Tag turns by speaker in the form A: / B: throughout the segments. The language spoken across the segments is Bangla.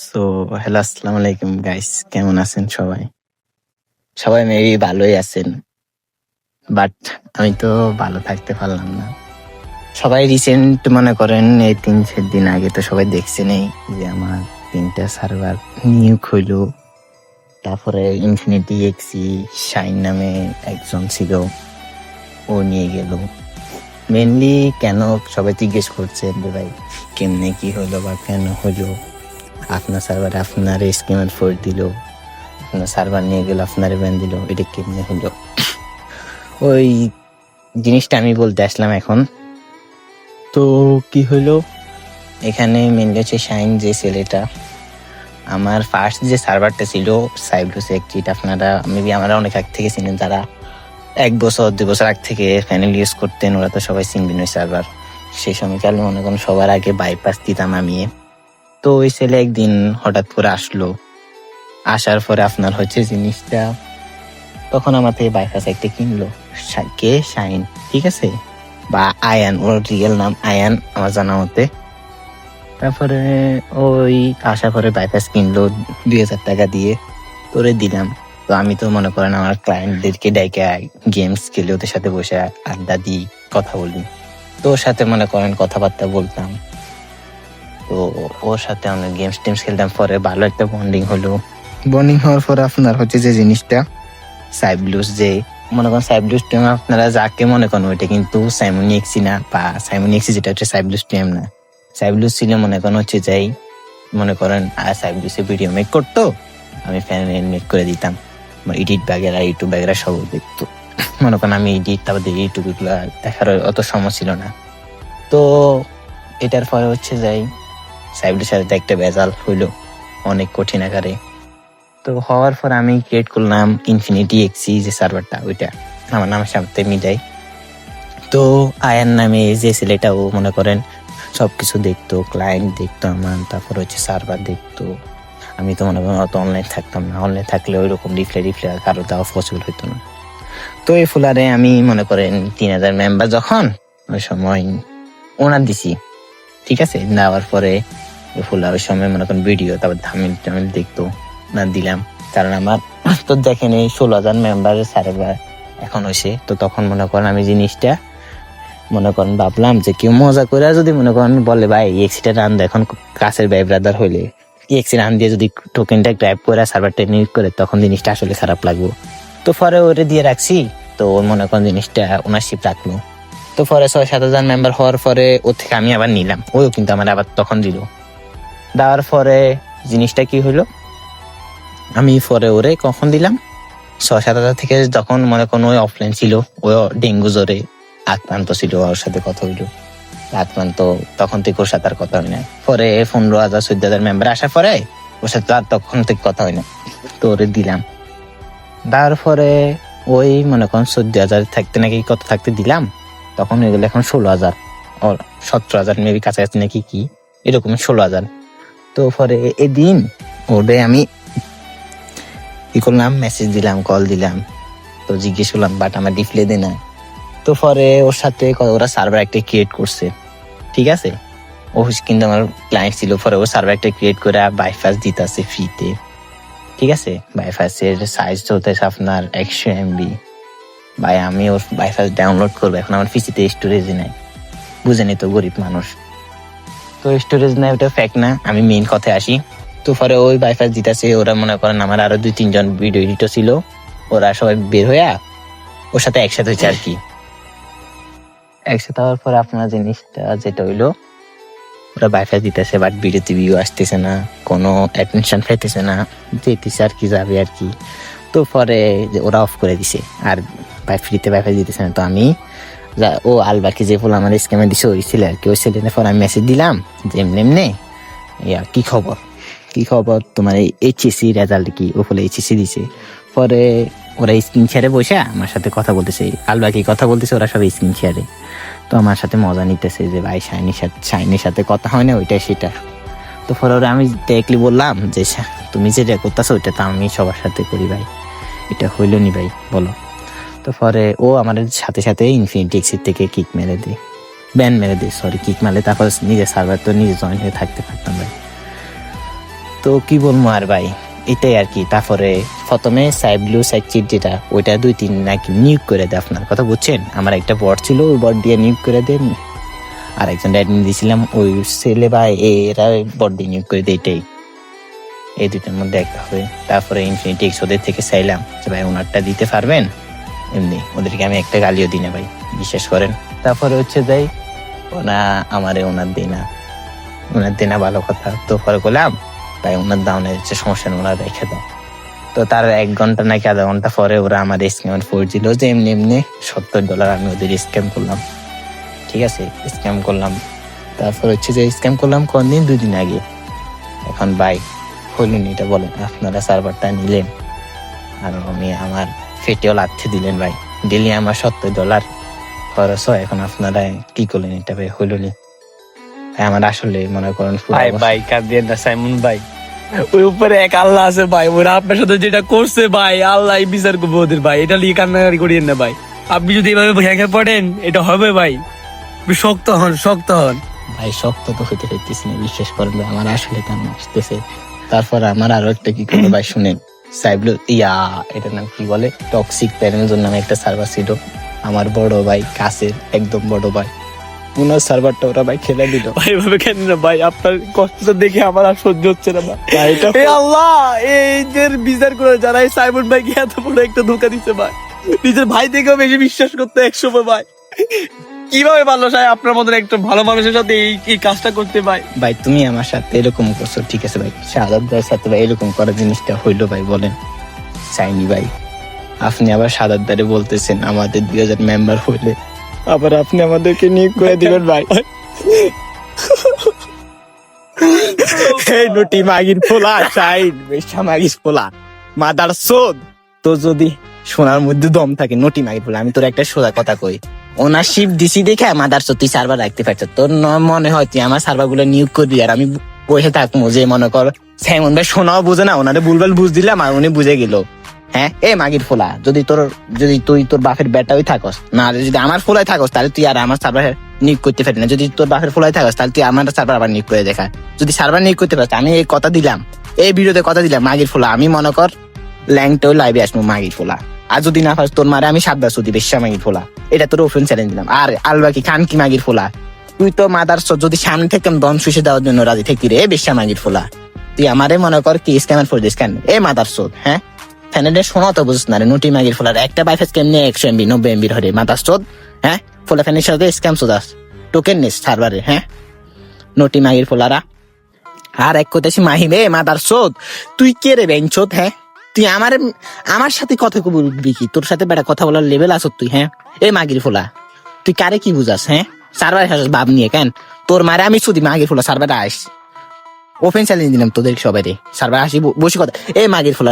A: সো হ্যালো, আসসালামু আলাইকুম গাইস, কেমন আছেন সবাই? সবাই মেবি ভালোই আছেন, বাট আমি তো ভালো থাকতে পারলাম না। সবাই রিসেন্ট মনে করেন এই 3-4 দিন আগে তো সবাই দেখছেনই যে আমার 3টা সার্ভার নিয়োগ হইলো। তারপরে ইনফিনিটি এক্সি শাইন নামে একজন ছিল, ও নিয়ে গেল। মেনলি কেন সবাই জিজ্ঞেস করছে যে ভাই কেমনে কি হলো বা কেন হলো, আপনার সার্ভারে আপনার স্কিমের ফোর্স দিল, আপনার সার্ভার নিয়ে গেল, আপনার ব্যান দিল, এটা কেমনে হলো? ওই জিনিসটা আমি বলতে আসলাম এখন। তো কি হলো এখানে মেনলি হচ্ছে শাইন যে ছেলেটা, আমার ফার্স্ট যে সার্ভারটা ছিল সাইব্রুস এক্সিট, আপনারা মেবি আমরা অনেক আগ থেকে চিনেন, যারা 1 বছর 2 বছর আগ থেকে প্যানেল ইউজ করতেন ওরা তো সবাই চিনবেন ওই সার্ভার। সেই সময়কালে মনে করেন সবার আগে বাইপাস দিতাম আমি। তো ওই ছেলে একদিন হঠাৎ করে আসলো, আসার পরে আপনার হচ্ছে জিনিসটা তখন আমার থেকে বাইপাস একটা কিনলো, কে শাইন, ঠিক আছে, বা আয়ান, ওর রিয়েল নাম আয়ান আমার জানা মতে। তারপরে ওই আসার পরে বাইপাস কিনলো 2,000 টাকা দিয়ে, তোরে দিলাম। তো আমি তো মনে করেন আমার ক্লায়েন্টদেরকে ডাইকে গেমস খেলে ওদের সাথে বসে আড্ডা দিই, কথা বলি। তো ওর সাথে মনে করেন কথাবার্তা বলতাম, তো ওর সাথে আমরা গেমস টেমস খেলতাম। পরে ভালো একটা বন্ডিং হলো। বন্ডিং হওয়ার পরে আপনার হচ্ছে যে জিনিসটা সাইব্লুস, যে মনে করেন সাইব্লুস টিম আপনারা যাকে মনে করেন ওইটা কিন্তু সাইমনি এক্সি না, বা সাইমনি এক্সি যেটা হচ্ছে সাইব্লুস টিম না। সাইব্লুস ছিল মনে করেন হচ্ছে যাই মনে করেন আর সাইব্লুসে ভিডিও মেক করতো, আমি ফ্যান মেক করে দিতাম, এডিট বাগেরা ইউটিউব বাগেরা সব দেখতো। মনে করেন আমি এডিট তারপর ইউটিউব এগুলো দেখার অত সময় ছিল না। তো এটার পরে হচ্ছে যাই সাইব্লুসের সাথে একটা ভেজাল হইলো অনেক কঠিন আকারে। তো হওয়ার পর আমি ক্রিয়েট করলাম ইনফিনিটি এক্সি যে সার্ভারটা, ওইটা আমার নামের সাথে মিলাই। তো আয়ান নামে যে ছেলেটা, ও মনে করেন সবকিছু দেখতো, ক্লায়েন্ট দেখতো আমার, তারপর হচ্ছে সার্ভার দেখতো। আমি তো মনে করেন অত অনলাইন থাকতাম না, অনলাইন থাকলে ওই রকম রিপ্লাই কারো দেওয়া পসিবল হইতো না। তো এই ফুলারে আমি মনে করেন 3,000 মেম্বার যখন ওই সময় ওনার দিছি, ঠিক আছে, দেওয়ার পরে ওই ফুলার ওই সময় মনে করেন ভিডিও তারপর থামিল দেখতো না দিলাম। কারণ আমার তো দেখেন এই 16,000 মেম্বারের সার্ভার এখন হয়েছে। তো তখন মনে করেন আমি জিনিসটা মনে করেন ভাবলাম যে কেউ মজা করে যদি মনে করেন বলে ভাই এক্সিটা রান দেয়, এখন কাছের ভাই ব্রাদার হইলে এক্সি রান দিয়ে যদি টোকেনটা গ্র্যাব করে সার্ভারটা নিউজ করে, তখন জিনিসটা আসলে খারাপ লাগবে। তো পরে ওরে দিয়ে রাখছি। তো ওর মনে করেন জিনিসটা ওনারশিপ রাখলো। তো পরে 6-7 হাজার মেম্বার হওয়ার পরে ওর থেকে আমি আবার নিলাম, ওও কিন্তু আমার আবার তখন দিল। দেওয়ার পরে জিনিসটা কি হলো, আমি পরে ওরে কখন দিলাম 6-7 হাজার থেকে, যখন মনে করেন ওই অফলাইন ছিল, ও ডেঙ্গু জ্বরে আক্রান্ত ছিল, ওর সাথে কথা হইলো আক্রান্ত, তখন থেকে ওর সাথে আর কথা হয় না। পরে 15,000-14,000 মেম্বার আসার পরে ওর সাথে আর তখন থেকে কথা হয় না। তো ওরে দিলাম, দেওয়ার পরে ওই মনে করেন 14,000 থাকতে নাকি কত থাকতে দিলাম, তখন হয়ে গেল এখন 16,000 ও 17,000 মেবি কাছাকাছি নাকি কি এরকম 16,000। তো পরে এদিন ওরে আমি কি করলাম, মেসেজ দিলাম, কল দিলাম, তো জিজ্ঞেস করলাম, বাট আমার ডিসপ্লে দে না। তো পরে ওর সাথে ওরা সার্ভার একটা ক্রিয়েট করছে, ঠিক আছে, ও কিন্তু আমার ক্লায়েন্ট ছিল। পরে ও সার্ভার একটা ক্রিয়েট করে বাইপাস দিতেছে ফ্রিতে, ঠিক আছে। বাইপাসের সাইজ চলতেছে আপনার 100 MB। ভাই আমি ওর বাইপাস ডাউনলোড করবো, এখন আমার পিসিতে স্টোরেজ নাই, বুঝেনি তো গরিব মানুষ, তো স্টোরেজ নাই, ওটা ফ্যাক্ট না। আমি মেইন কথায় আসি। তো পরে ওই বাইপাস দিতেছে, ওরা মনে করেন আমার আরো 2-3 জন ভিডিও এডিটর ছিল, ওরা সবাই বের হইয়া ওর সাথে একসাথে হয়েছে আর কি। একসাথে হওয়ার পরে আপনার জিনিসটা যেটা হইলো, ওরা বাইপাস দিতেছে বাট ভিডিওতে ভিউ আসতেছে না, কোনো অ্যাটেনশন পাইতেছে না, যেতেছে আর কি যাবে আর কি। তো পরে ওরা অফ করে দিছে আর ফ্রিতে বাইপাস দিতেছে না। তো আমি ও আলবাকি যে ফুল আমার স্ক্যামে দিছে ওই ছিল আর কি, ওই ছেলে পরে আমি মেসেজ দিলাম যে এমনি এমনি ইয়া কি খবর তোমার এই এইচএসসি রেজাল্ট কি, ও ফলে এইচএসসি দিছে। পরে ওরা স্ক্রিন শেয়ারে বসে আমার সাথে কথা বলতেছে, আলবাকি কথা বলতেছে, ওরা সবাই স্ক্রিন শেয়ারে। তো আমার সাথে মজা নিতেছে যে ভাই শাইনির সাথে কথা হয় না, ওইটা সেটা। তো পরে ওরা আমি ডাইরেক্টলি বললাম যে তুমি যেটা করতেছো ওইটা তো আমি সবার সাথে করি ভাই, এটা হইলো নি ভাই বলো। তো পরে ও আমাদের সাথে সাথে ইনফিনিটি এক্সিট থেকে কিক মেরে দেয়, ব্যান মেরে দেয়, সরি কিক মারলে, তারপর নিজের সার্ভার তো নিজে জয়েন হয়ে থাকতে পারতাম ভাই। তো কি বলবো আর ভাই, এটাই আর কি। তারপরে প্রথমে সাইব্লু সাইচিট যেটা, ওইটা 2-3 নাকি নিয়োগ করে দেয়। আপনার কথা বুঝছেন? আমার একটা বট ছিল, ওই বট দিয়ে নিয়োগ করে দেন। আর একজন অ্যাডমিন দিয়েছিলাম, ওই ছেলে ভাই এরা বট দিয়ে নিয়োগ করে দেয়। এটাই, এই দুটোর মধ্যে একটা হবে। তারপরে ইনফিনিটি এক্স ওদের থেকে চাইলাম যে ভাই ওনারটা দিতে পারবেন, এমনি ওদেরকে আমি একটা গালিও দিই না ভাই, বিশ্বাস করেন। তারপরে হচ্ছে যাই, ওনার দেনা ভালো কথা। তো পরে বললাম ভাই ওনার দাও না, হচ্ছে সমস্যা নেই, ওনার রেখে দাও। তো তার 1 ঘন্টা নাকি আধা ঘন্টা পরে ওরা আমার স্ক্যাম করছিল যে এমনি এমনি $70 আমি ওদের স্ক্যাম করলাম। ঠিক আছে, স্ক্যাম করলাম। তারপর হচ্ছে যে স্ক্যাম করলাম কোনদিন, 2 দিন আগে। এখন ভাই হইলেন, এটা বলেন, আপনারা সার্ভারটা নিলেন আর আমি আমার ফেটেও লাগতে দিলেন ভাই, ডেলি আমার $70 খরচ হয়। এখন আপনারা কি করলেন? এটা ভাই হইলনি আমার আসলে মনে করেন
B: ভাই কাঁদিয়ে না সাইমন ভাই, ওই উপরে এক আল্লাহ আছে ভাই, ওরা আপনার সাথে যেটা করছে ভাই, আল্লাহ বিচার করবো ওদের ভাই। এটা নিয়ে কান্নাকারি করিয়েন না ভাই, আপনি যদি এভাবে ভেঙে পড়েন এটা হবে ভাই। শক্ত হন, শক্ত হন
A: ভাই। শক্ত তো হইতে পারতেছি না, বিশ্বাস করেন ভাই, আমার আসলে কান্না আসতেছে। তারপর আমার আরো একটা কি করলো ভাই শুনেন, সাইবলো এটার নাম কি বলে, টক্সিক প্যানেল নামে একটা সার্ভার ছিল। আমার বড় ভাই, কাছের একদম বড় ভাই, ওনার সার্ভারটা ওরা ভাই খেলে দিল
B: ভাই। এভাবে কেন না ভাই, আপনার কষ্টটা দেখে আমার আর সহ্য হচ্ছে না ভাই। এই আল্লাহ, এই যে বিচার করে যারা এই সাইমন ভাইকে এত বড় একটা ধোকা দিচ্ছে ভাই, নিজের ভাই থেকেও বেশি বিশ্বাস করতে একসময় ভাই। কিভাবে পারলো সাহেব আপনার মতন একটা ভালো মানুষের সাথে এই কাজটা করতে ভাই?
A: ভাই তুমি আমার সাথে এরকম করছো, ঠিক আছে ভাই, শাহাদাত ভাইয়ের সাথে ভাই এরকম করার জিনিসটা হইলো ভাই, বলেন চাইনি ভাই। আপনি আবার শাহাদাত ভাইরে বলতেছেন আমাদের 2000 মেম্বার হইলে আবার আপনি আমাদেরকে নিয়োগ করে দিবেন ভাই। এই নটি মাগির পোলা, শাইন বেশা মাগির পোলা, মাদার সোদ। তো যদি সোনার মধ্যে দম থাকে, নটি মাগির পোলা, আমি তোর একটা সোজা কথা কই, ওনারশিপ দিছি দেখে মাদার সোদ তুই সার্ভার রাখতে পারছ। তোর মনে হয় তুই আমার সার্ভার গুলো নিয়োগ করবি আর আমি বসে থাকবো যে মনে কর সাইমন ভাই শোনাও বুঝে না, ওনারে ভুলভাল বুঝ দিলাম আর উনি বুঝে গেল। হ্যাঁ, এ মাগির ফোলা, যদি তুই তোর বাপের বেটাই থাকস না, যদি আমার ফোলাই থাকস তাহলে তুই আর আমার সার্ভার নিয়োগ করতে পারি না। যদি তোর বাপের ফোলাই থাকস তাহলে তুই আমার সার্ভার আবার নিয়োগ করে দেখা। যদি সার্ভার নিয়োগ করতে পারছ, আমি এই কথা দিলাম, এই ভিডিওতে কথা দিলাম, মাগির ফোলা আমি মনে কর ল্যাংটাও লাইভে আসবো মাগির ফোলা। আর যদি না পারস তোর মারে আমি 7 বার সুদি বেশ্যা মাগির ফোলা, এটা তোর ওপেন চ্যালেঞ্জ দিলাম। আর আলবাকি খান কি মাগির ফোলা, তুই তো মাদার যদি সামনে থেকে দম শুষে দেওয়ার জন্য রাজি থাকতি রে বেশ্যা মাগির ফোলা, তুই আমারে মনে কর কি স্ক্যামার ফোর দিস কেন? এ মাদার সোদ, হ্যাঁ ফ্যানেডে শোনা তো বুঝছ না রে, নটি মাগির ফোলার একটা বাইফেস কেমনি 100 MB 90 MB হরে মাদার সোদ। হ্যাঁ, ফোলা ফ্যানের সাথে স্ক্যাম সোদাস টোকেন নিস সার্ভারে। হ্যাঁ, নটি মাগির ফোলারা। আর এক কথাছি মাহিবে মাদার সোদ, তুই কে রে বেঞ্চোদ? হ্যাঁ, তুই আমার সাথে কথা বলবি কি? তোর সাথে বেটা কথা বলার লেভেল আসত তুই? হ্যাঁ, এ মাগির ফোলা, তুই কারে কি বুঝাস? হ্যাঁ, সার্ভারে হাসাস ভাব নিয়ে কেন? তোর মারে আমি শুধু মাগির ফোলা সার্ভারে আস, ওপেন চ্যালেঞ্জ দিলাম তোদের সবাই রে, সার্ভার আসি বসে কথা। এ মাগির ফোলা,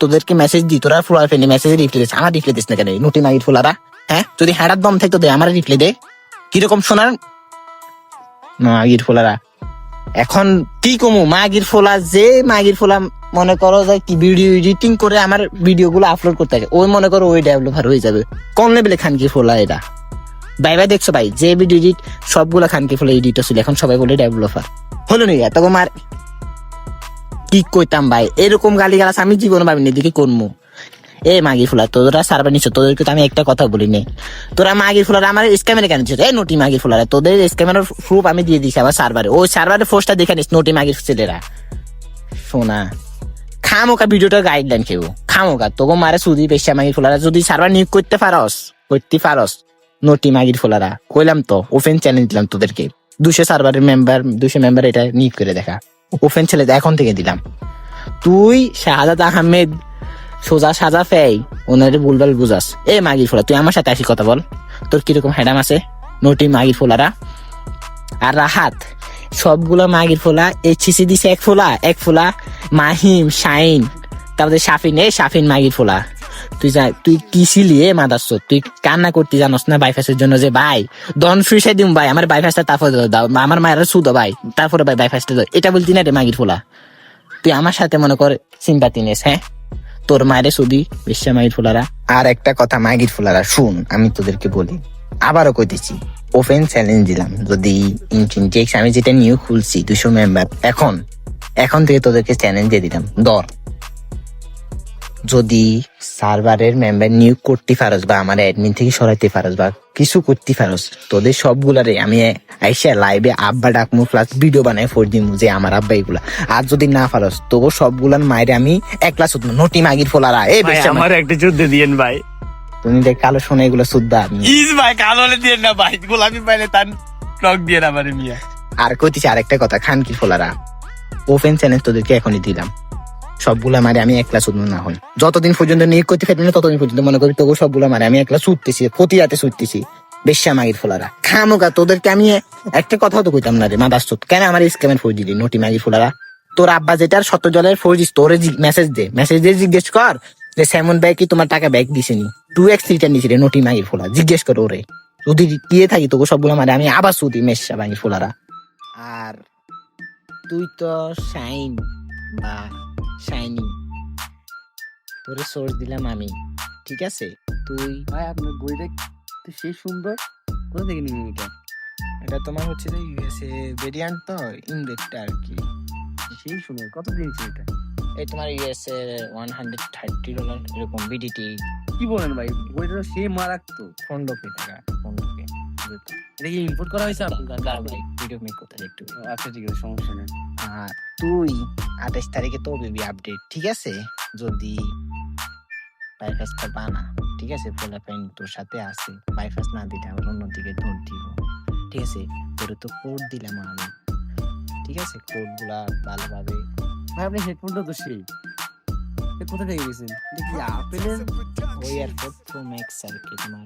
A: তোদেরকে মেসেজ দি, তোরা ফোলা ফেনি মেসেজ রিপ্লাই দিস, আমার রিপ্লাই দিস না কেন? নটি মাগির ফোলারা। হ্যাঁ, যদি হ্যাঁ দম থাকতো দে, আমার রিপ্লাই দে। কিরকম শোনার মাগির ফোলারা? এখন কি কমু মাগির ফোলা, যে মাগির ফোলা মনে করো যে কি ভিডিও এডিটিং করে আমার ভিডিও গুলো আপলোড করতে থাকে, ওই মনে করো ওই ডেভেলপার হয়ে যাবে। কোন লেভেলে খানকি ফোলা এটা? ভাই দেখছো ভাই, যে ভিডিও এডিট সবগুলা খানকি ফোলা এডিটর ছিল, এখন সবাই বলে ডেভেলপার হলো নি। এত মার কি কইতাম ভাই, এরকম গালি গালাস আমি জীবনে ভাবিনি দিকে করবো। এ মাগির ফুলা, তোরা সার্ভার নিচ্ছ, তোদেরকে তো আমি একটা কথা বলিনি। তোরা মাগির ফুলার আমার স্ক্যামের কেন ছিল? এই নটি মাগির ফুলারা, তোদের স্ক্যামের প্রুফ আমি দিয়ে দিছি আমার সার্ভারে, ওই সার্ভারে পোস্টটা দেখে নিস নটি মাগির ছেলেরা। শোনা খামোকা ভিডিওটা গাইডলাইন কেউ খামোকা তোকে মারে সুদি পেশা মাগির ফুলারা, যদি সার্ভার নিয়োগ করতে পারস নটি মাগির ফুলারা, কইলাম তো ওপেন চ্যালেঞ্জ দিলাম তোদেরকে, 200 সার্ভারের মেম্বার এটা নিয়োগ করে দেখা, ওপেন ছেলে এখন থেকে দিলাম। তুই শাহাদাত আহমেদ সোজা সাজা ফেই ওনারে ভুলভাল বুঝাস। এ মাগির ফোলা, তুই আমার সাথে আসি কথা বল, তোর কিরকম হ্যাডাম আছে? নটি মাগির ফোলারা। আর রাহাত সবগুলা মাগির ফোলা, HCC দিছে এক ফোলা মাহিম শাইন, তারপরে শাফিন মাগির ফোলা। তুই কি ছিলি? এ মাদার চোদ, তুই কান্না করতে জানোস না বাইফাসের জন্য যে ভাই দন ফ্রিসে দিম ভাই আমার বাইফাসটা, তারপরে দাও আমার মায়ের সুদ ভাই, তারপরে ভাই বাইফাসটা দাও, এটা বলতি না রে মাগির ফোলা। তুই আমার সাথে মনে কর সিম্পাতি নেস। হ্যাঁ, তোর মায়ের সুদি বেশ্যা মাগির ফোলারা। আর একটা কথা মাগির ফোলারা শুন, আমি তোদেরকে বলি আবারও কইতেছি, ওপেন চ্যালেঞ্জ দিলাম, যদি ইনফিনিটি এক্স আমি যেটা নিউ খুলছি 200 মেম্বার, এখন এখন থেকে তোদেরকে চ্যালেঞ্জ দিয়ে দিলাম, ধর যদি সার্ভারের মেম্বার নিয়োগ করতে পারস বা আমার অ্যাডমিন থেকে সরাইতে পারস বা কিছু করতে পারস, তোদের সবগুলারে আমি আইসা লাইভে আব্বা ডাকমু প্লাস ভিডিও বানাই ফোর দিমু যে আমার আব্বা এগুলা। আর যদি না পারস তো সবগুলার মায়ের আমি একলা শুধু নটি মাগির ফোলারা এই
B: আমার একটা যুদ্ধ দিয়েন ভাই,
A: তুমি দেখ কালো শোনা এগুলো শুদ্ধ আমি
B: ইস ভাই কালো হলে দিয়েন না ভাই, গোলামি পাইলে তার টক দিয়ে না আমার মিয়া।
A: আর কইতেছি আরেকটা কথা, খানকির ফোলারা ওপেন চ্যালেঞ্জ তোদেরকে এখনই দিলাম, সবগুলা মারে আমি একলা শুধু না হই, যতদিন পর্যন্ত নিয়োগ করতে পারবি না ততদিন পর্যন্ত মনে করি তোকে সবগুলা মারে আমি একলা ছুটতেছি, প্রতি রাতে ছুটতেছি বেশ্যা মাগির ফোলারা খামোকা। তোদেরকে আমি একটা কথাও তো কইতাম না রে মাদার চোদ, কেন আমার স্ক্যামের ফোর দিলি নটি মাগির ফোলারা? তোর আব্বা যেটার সত্য জলের ফোর দিস তোরে মেসেজ দিয়ে জিজ্ঞেস কর যে স্যামন ভাই কি তোমার টাকা ব্যাক দিছেনি, 2x রিটার্ন নিছি রে নটি মাগির ফোলা, জিজ্ঞেস কর ওরে। যদি দিয়ে থাকি তোকে সবগুলা মারে আমি আবার ছুটি মেশ্যা মাগির ফোলারা। আর তুই তো শাইন বা শাইনি, তোরে সোর্স দিলাম আমি, ঠিক আছে? তুই
C: ভাই আপনার বইটা তো সেই সুন্দর, কোথা থেকে নিলেন এটা?
A: এটা তোমার হচ্ছে যে ইউএসএ ভেরিয়েন্ট তো ইনডেক্সটা আর কি,
C: সেই সুন্দর, কত দিয়েছে এটা?
A: এই তোমার ইউএসএ $130 এরকম বিডিটি
C: কি বলেন ভাই, বইটা তো সেই মারাত্মক।
A: 15 টাকা 15
C: এটা কি ইম্পোর্ট করা হয়েছে আপনার?
A: ভাই ভিডিও মেক করতে হয় একটু।
C: আচ্ছা ঠিক আছে, সমস্যা নেই।
A: আর তুই 28 তারিখে তো বেবি আপডেট, ঠিক আছে? যদি বাইপাস বানা, ঠিক আছে? পোলাপাইন তোর সাথে আছে, বাইপাস না দিলে আবার অন্যদিকে দৌড় দিব, ঠিক আছে? তোরে তো কোড দিলাম আমি, ঠিক আছে? কোড গুলা ভালোভাবে।
C: ভাই আপনি হেডফোনটা তো সেই, এটা কোথা থেকে গেছেন? এটা কি আপেলের?
A: ওই এয়ারপোর্ট প্রো ম্যাক্স আর কি তোমার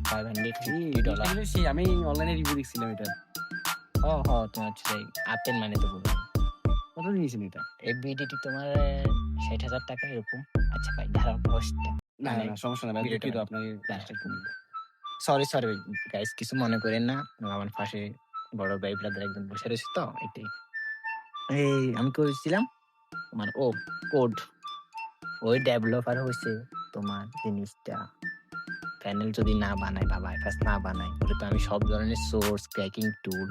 A: $550
C: এটা সেই, আমি অনলাইনে রিভিউ দেখছিলাম এটা।
A: ও হ তোমার হচ্ছে আপেল মানে তো বলবো।
C: কত দিয়েছেন এটা?
A: এই বিডিটি তোমার 60,000 টাকা এরকম। আচ্ছা ভাই দাঁড়াও বসটা,
C: না না সমস্যা না ভাই,
A: ভিডিওটা
C: দুঃখিত
A: বানাই।
C: আপনাকে
A: সরি গাইস, কিছু মনে করেন না, আমার পাশে বড় ভাই ব্রাদার একজন বসে রয়েছে তো এটাই। এই আমি করেছিলাম তোমার কোড, ওই ডেভেলপার হয়েছে তোমার জিনিসটা প্যানেল যদি না বানায় বা বাইপাস না বানায় তাহলে তো আমি সব ধরনের সোর্স ক্র্যাকিং টুল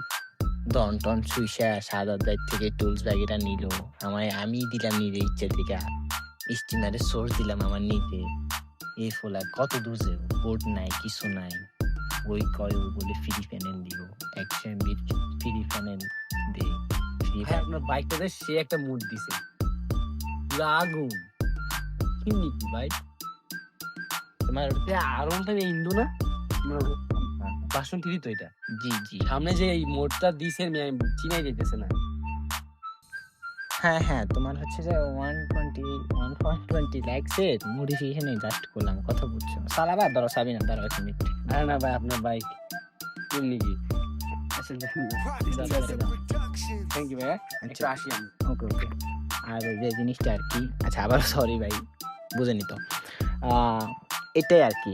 A: দন সুইসা সাদার দায় থেকে টুলস ব্যাগেটা নিল আমায়, আমি দিলাম নিজে ইচ্ছে থেকে স্টিমারের সোর্স দিলাম আমার নিজে। এই ফোলা কত দূর যাবো, বোর্ড নাই কিছু নাই, ওই কয় ও বলে ফ্রি প্যানেল দিব, 100 MB ফ্রি প্যানেল দে, ফ্রি
C: ভাই আপনার বাইকটাতে সে একটা মুড দিছে, পুরো আগুন। কি নিকি ভাই,
A: তোমার
C: আর ওনটা ইন্দু না বাসন থ্রি তো এটা?
A: জি
C: সামনে যে এই মোডটা দিছে চিনাই যেতেছে না।
A: হ্যাঁ তোমার হচ্ছে যে 120 লাইকসের মডিফিকেশনে জাস্ট করলাম, কথা বুঝছো? সালাবা ধরো সাবিনা ধরো 1 মিনিট।
C: আরে না ভাই আপনার বাইক এমনি কি? আচ্ছা থ্যাংক ইউ ভাই, একটু আসি আমি।
A: ওকে আর যে জিনিসটা আর কি, আচ্ছা আবার সরি ভাই বুঝেনি তো, এটাই আর কি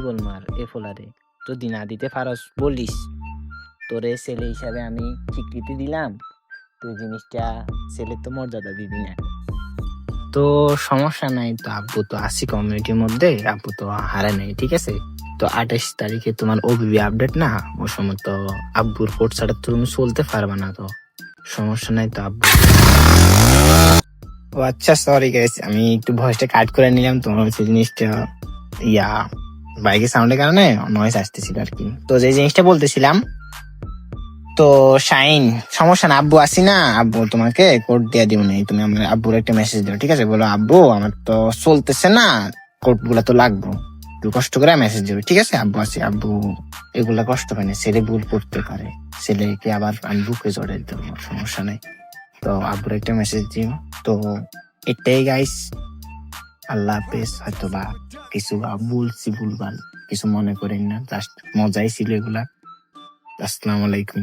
A: বলবো আর এ ফোলারে যদি না দিতে পারস বলিস, তোরে ছেলে হিসাবে আমি স্বীকৃতি দিলাম, তুই জিনিসটা ছেলের তো মর্যাদা দিবি না, তো সমস্যা নাই। তো আব্বু তো আসি কমিউনিটির মধ্যে, আব্বু তো হারে নাই, ঠিক আছে? তো 28 তারিখে তোমার ওবিবি আপডেট না, ও সময় তো আব্বুর কোড ছাড়া তো তুমি চলতে পারবে না, তো সমস্যা নাই তো আব্বু। ও আচ্ছা সরি গাইস, আমি একটু ভয়েসটা কাট করে নিলাম, তোমার হচ্ছে জিনিসটা বাইকের সাউন্ডের কারণে নয়েজ আসতেছিল আর কি। তো যে জিনিসটা বলতেছিলাম, তো শাইন সমস্যা না, আব্বু আসি না, আব্বু তোমাকে কোড দিয়ে দিব না, তুমি আমার আব্বুর একটা মেসেজ দাও, ঠিক আছে? বলো আব্বু আমার তো চলতেছে না, কোড গুলা তো লাগবে, একটু কষ্ট করে মেসেজ দেবে, ঠিক আছে? আব্বু আসি, আব্বু এগুলা কষ্ট পায় না, ছেলে ভুল করতে পারে, ছেলেকে আবার আমি বুকে জড়াই দেবো, সমস্যা নেই। তো আব্বুর একটা মেসেজ দিও। তো এটাই গাইস, আল্লাহ হাফেজ। হয়তো বা কিছু বলছি ভুলভাল, কিছু মনে করেন না, জাস্ট মজাই ছিল এগুলা। আসসালামু আলাইকুম।